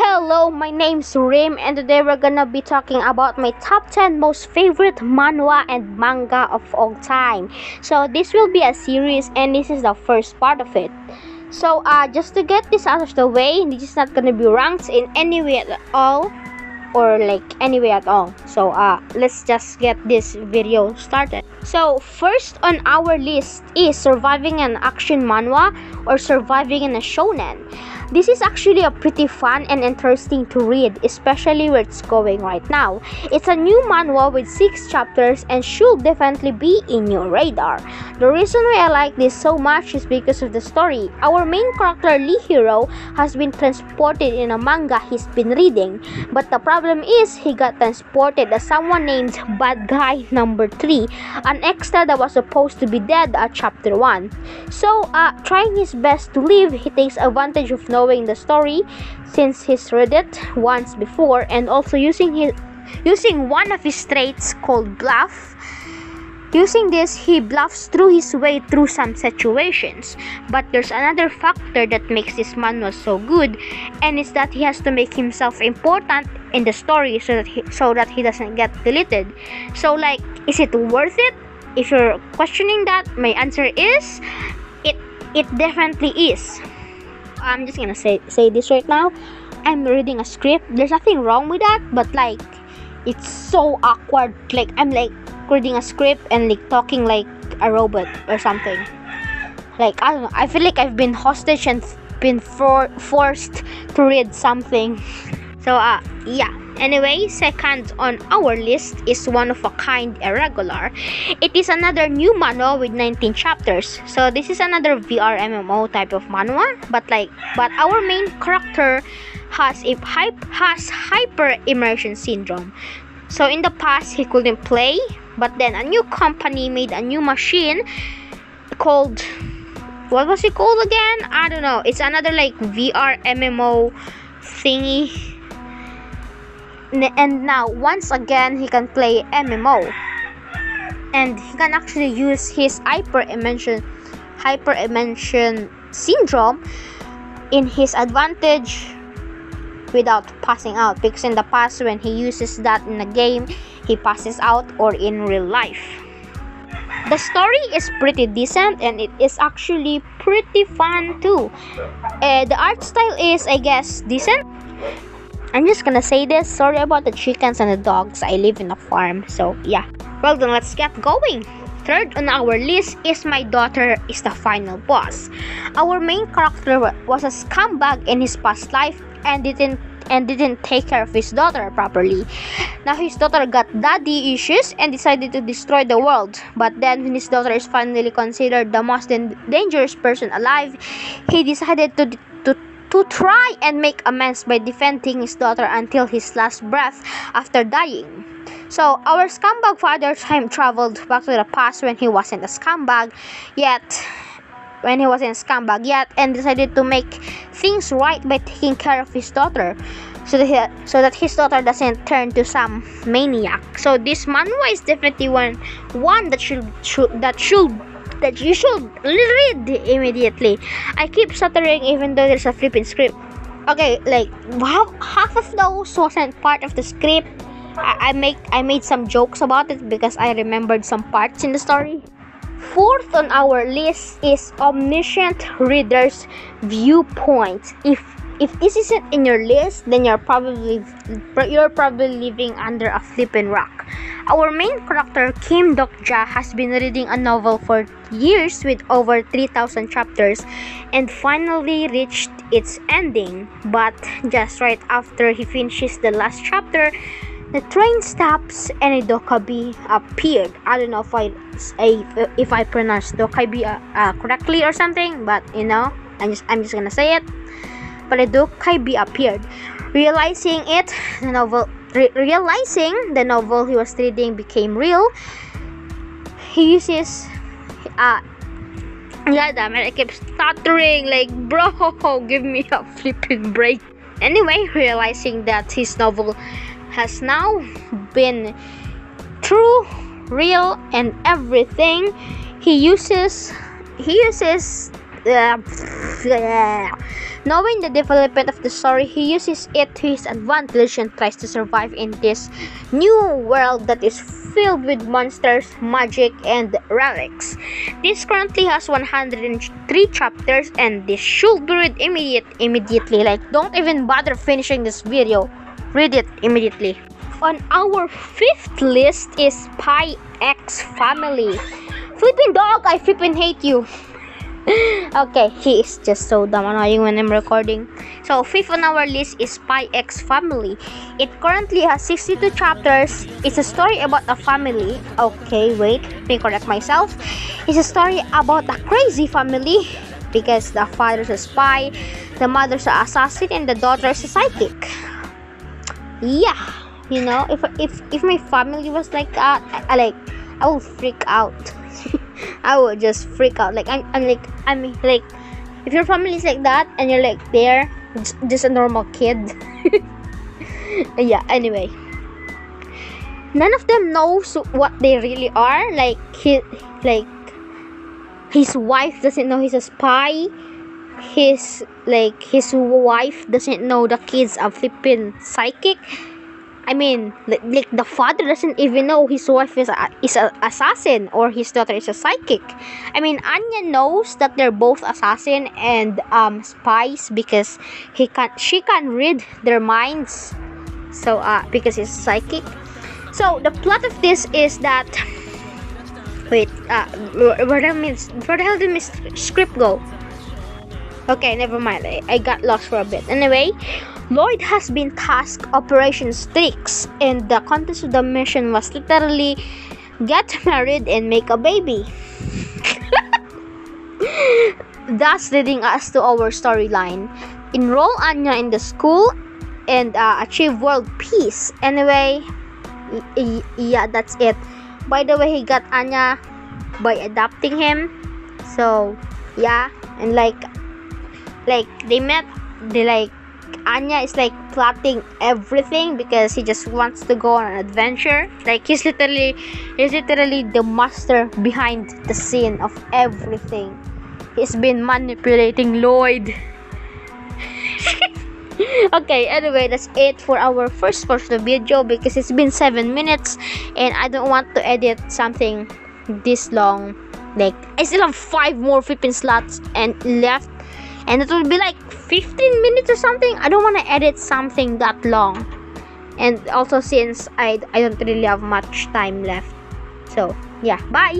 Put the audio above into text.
Hello, my name's Rim, and today we're gonna be talking about my top 10 most favorite manhwa and manga of all time. So this will be a series, and this is the first part of it. So just to get this out of the way, this is not gonna be ranked in any way at all, or like any way at all. So let's just get this video started. So first on our list is surviving an action manhwa or surviving in a shonen. This is actually a pretty fun and interesting to read, especially where it's going right now. It's a new manhwa with 6 chapters and should definitely be in your radar. The reason why I like this so much is because of the story. Our main character, Lee Hero, has been transported in a manga he's been reading, but the problem is he got transported as someone named Bad Guy Number 3, an extra that was supposed to be dead at chapter 1. So, trying his best to live, he takes advantage of knowing the story since he's read it once before, and also using one of his traits called bluff. Using this, he bluffs through his way through some situations. But there's another factor that makes this manhwa so good, and it's that he has to make himself important in the story so that he doesn't get deleted. So like, is it worth it? If you're questioning that, my answer is it definitely is. I'm just gonna say this right now. I'm reading a script. There's nothing wrong with that, but like, it's so awkward. Like, I'm like reading a script and like talking like a robot or something. Like, I don't know. I feel like I've been hostage and been forced to read something. So yeah. Anyway, second on our list is One of a Kind Irregular. It is another new manhwa with 19 chapters. So this is another VR MMO type of manhwa, but our main character has hyper immersion syndrome. So in the past he couldn't play, but then a new company made a new machine called, what was it called again? I don't know. It's another like VR MMO thingy. And now once again he can play MMO, and he can actually use his hyper immersion syndrome in his advantage without passing out, because in the past when he uses that in a game he passes out, or in real life. The story is pretty decent, and it is actually pretty fun too. The art style is, I guess, decent. I'm just gonna say this, sorry about the chickens and the dogs, I live in a farm, so yeah. Well then, let's get going. Third on our list is My Daughter is the Final Boss. Our main character was a scumbag in his past life and didn't take care of his daughter properly. Now his daughter got daddy issues and decided to destroy the world. But then when his daughter is finally considered the most dangerous person alive, he decided to try and make amends by defending his daughter until his last breath after dying. So our scumbag father time traveled back to the past when he wasn't a scumbag yet, and decided to make things right by taking care of his daughter, so that his daughter doesn't turn to some maniac. So this manhwa is definitely one that you should read immediately. I keep stuttering even though there's a flipping script. Okay, like half of those wasn't part of the script. I made some jokes about it because I remembered some parts in the story. Fourth on our list is Omniscient Reader's Viewpoint. If this isn't in your list, then you're probably living under a flippin' rock. Our main character, Kim Dokja, has been reading a novel for years with over 3,000 chapters and finally reached its ending. But just right after he finishes the last chapter, the train stops and a dokabi appeared. I don't know if I pronounced dokabi correctly or something, but you know, I'm just gonna say it. But a dokabi appeared. Realizing the novel he was reading became real, he uses yeah, damn it, I keep stuttering, like, bro, give me a flipping break. Anyway, realizing that his novel has now been true, real, and everything, he uses Knowing the development of the story, he uses it to his advantage and tries to survive in this new world that is filled with monsters, magic, and relics. This currently has 103 chapters, and this should be read immediately. Like, don't even bother finishing this video. Read it immediately. On our 5th list is SpyXFamily. Flipping dog, I flipping hate you. Okay, he is just so damn annoying when I'm recording. So 5th on our list is SpyXFamily. It currently has 62 chapters. It's a story about a family. Okay, wait, let me correct myself. It's a story about a crazy family because the father's a spy, the mother's an assassin, and the daughter's a psychic. Yeah, you know, if my family was like that, I would freak out. I would just freak out. Like I'm like if your family is like that and you're like there just a normal kid. Yeah, anyway, none of them knows what they really are. Like his wife doesn't know he's a spy. His wife doesn't know the kid's a flipping psychic. I mean, like the father doesn't even know his wife is an assassin or his daughter is a psychic. I mean, Anya knows that they're both assassin and spies because she can read their minds. So because he's psychic. So the plot of this is that wait, where the hell did my script go? Okay, never mind. I got lost for a bit. Anyway, Lloyd has been tasked Operation Strix, and the context of the mission was literally get married and make a baby. Thus leading us to our storyline. Enroll Anya in the school and achieve world peace. Anyway, yeah, that's it. By the way, he got Anya by adopting him. So, yeah, and like they met, Anya is like plotting everything because he just wants to go on an adventure. Like he's literally the master behind the scene of everything. He's been manipulating Lloyd. Okay, anyway, that's it for our first portion of the video because it's been 7 minutes and I don't want to edit something this long. Like I still have 5 more flipping slots and left. And it will be like 15 minutes or something. I don't want to edit something that long. And also since I don't really have much time left. So, yeah, bye!